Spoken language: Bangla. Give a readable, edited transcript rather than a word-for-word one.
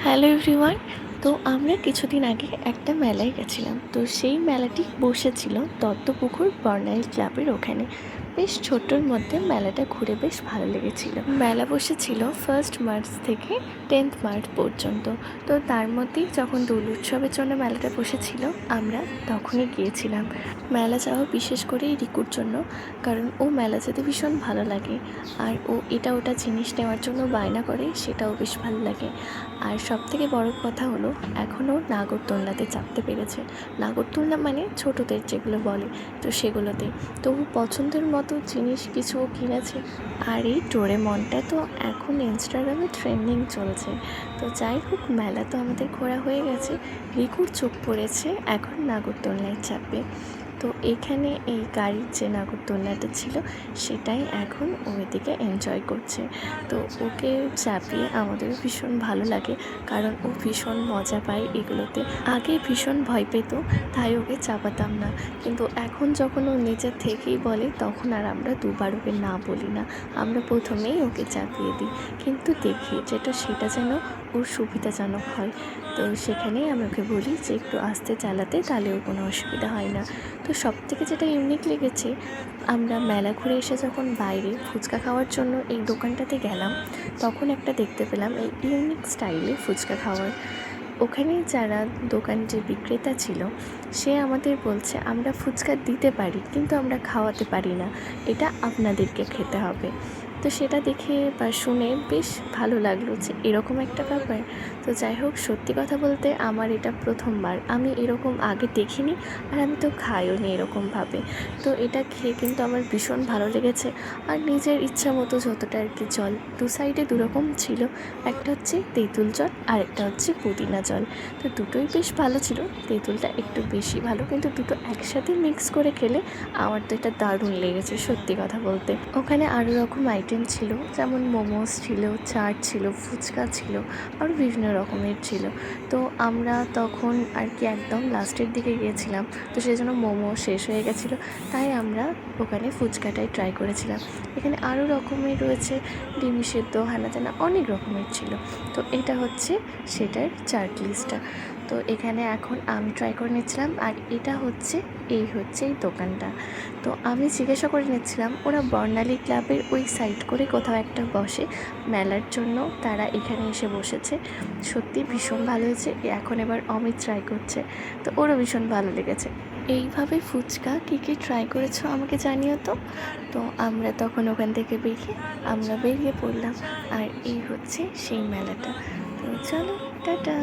Hello everyone. তো আমরা কিছুদিন আগে একটা মেলায় গেছিলাম। তো সেই মেলাটি বসেছিল দত্তপুকুর বর্ণালী ক্লাবের ওখানে। বেশ ছোট্টর মধ্যে মেলাটা ঘুরে বেশ ভালো লেগেছিল। মেলা বসেছিল 1 মার্চ থেকে 10 মার্চ পর্যন্ত। তো তার মধ্যেই যখন দোল উৎসবের জন্য মেলাটা বসেছিল আমরা তখনই গিয়েছিলাম। মেলা যাওয়া বিশেষ করে রিকুর জন্য, কারণ ও মেলা যেতে ভীষণ ভালো লাগে। আর ও এটা ওটা জিনিস নেওয়ার জন্য বায়না করে, সেটাও বেশ ভালো লাগে। আর সবথেকে বড় কথা হলো এখনও নাগরদোলনাতে চাপতে পেরেছে। নাগরদোলনা মানে ছোটদের যেগুলো বলে, তো সেগুলোতে তো পছন্দের মতো জিনিস কিছু কিনেছে। আর এই ডোরেমনটা তো এখন ইনস্টাগ্রামে ট্রেন্ডিং চলছে। তো যাই হোক, মেলা তো আমাদের ঘোরা হয়ে গেছে। রিকুর চোখ পড়েছে এখন নাগরদোলনায় চাপবে। তো এখানে এই গাড়ির যে নাগরদোলনাটা ছিল সেটাই এখন ও এদিকে এনজয় করছে। তো ওকে চাপিয়ে আমাদেরও ভীষণ ভালো লাগে, কারণ ও ভীষণ মজা পায় এগুলোতে। আগে ভীষণ ভয় পেত, তাই ওকে চাপাতাম না। কিন্তু এখন যখন ও নিজের থেকেই বলে, তখন আর আমরা দুবার ওকে না বলি না। আমরা প্রথমেই ওকে চাপিয়ে দিই, কিন্তু দেখি সেটা যেন ওর সুবিধাজনক হয়। তো সেখানেই আমি ওকে বলি যে একটু আস্তে চালাতে, তাহলে ওর কোনো অসুবিধা হয় না। তো সবথেকে যেটা ইউনিক লেগেছে, আমরা মেলা ঘুরে এসে যখন বাইরে ফুচকা খাওয়ার জন্য এই দোকানটাতে গেলাম, তখন একটা দেখতে পেলাম এই ইউনিক স্টাইলে ফুচকা খাওয়ার। ওখানে যারা দোকান যে বিক্রেতা ছিল, সে আমাদের বলছে আমরা ফুচকা দিতে পারি, কিন্তু আমরা খাওয়াতে পারি না, এটা আপনাদেরকে খেতে হবে। তো সেটা দেখে বা শুনে বেশ ভালো লাগলো যে এরকম একটা ব্যাপার। তো যাই হোক, সত্যি কথা বলতে আমার এটা প্রথমবার, আমি এরকম আগে দেখিনি, আর আমি তো খাইও নি এরকমভাবে। তো এটা খেয়ে কিন্তু আমার ভীষণ ভালো লেগেছে। আর নিজের ইচ্ছা মতো যতটা আর কি জল, দু সাইডে দুরকম ছিল, একটা হচ্ছে তেঁতুল জল আর একটা হচ্ছে পুদিনা জল। তো দুটোই বেশ ভালো ছিল, তেঁতুলটা একটু বেশি ভালো, কিন্তু দুটো একসাথে মিক্স করে খেলে আমার তো এটা দারুণ লেগেছে সত্যি কথা বলতে। ওখানে আরও রকম আইটেম ছিল, যেমন মোমোস ছিল, চাট ছিল, ফুচকা ছিল, আরও বিভিন্ন রকমের ছিল। তো আমরা তখন আর কি একদম লাস্টের দিকে গিয়েছিলাম, তো সেই জন্য মোমো শেষ হয়ে গেছিলো, তাই আমরা ওখানে ফুচকাটাই ট্রাই করেছিলাম। এখানে আরও রকমের রয়েছে, ডিম সেদ্ধ, হানা টানা অনেক রকমের ছিল। তো এটা হচ্ছে সেটার চার্ট লিস্টটা। তো এখানে এখন আমি ট্রাই করে নিচ্ছিলাম, আর এটা হচ্ছে এই দোকানটা। তো আমি জিজ্ঞাসা করে নিচ্ছিলাম, ওরা বর্ণালী ক্লাবের ওই সাইড করে কোথাও একটা বসে মেলার জন্য, তারা এখানে এসে বসেছে। সত্যি ভীষণ ভালো হয়েছে। এখন এবার অমিত ট্রাই করছে, তো ওরও ভীষণ ভালো লেগেছে। এইভাবে ফুচকা কী কী ট্রাই করেছো আমাকে জানিও তো। তো আমরা তখন ওখান থেকে বেরিয়ে পড়লাম, আর এই হচ্ছে সেই মেলাটা। তো চলো, টাটা।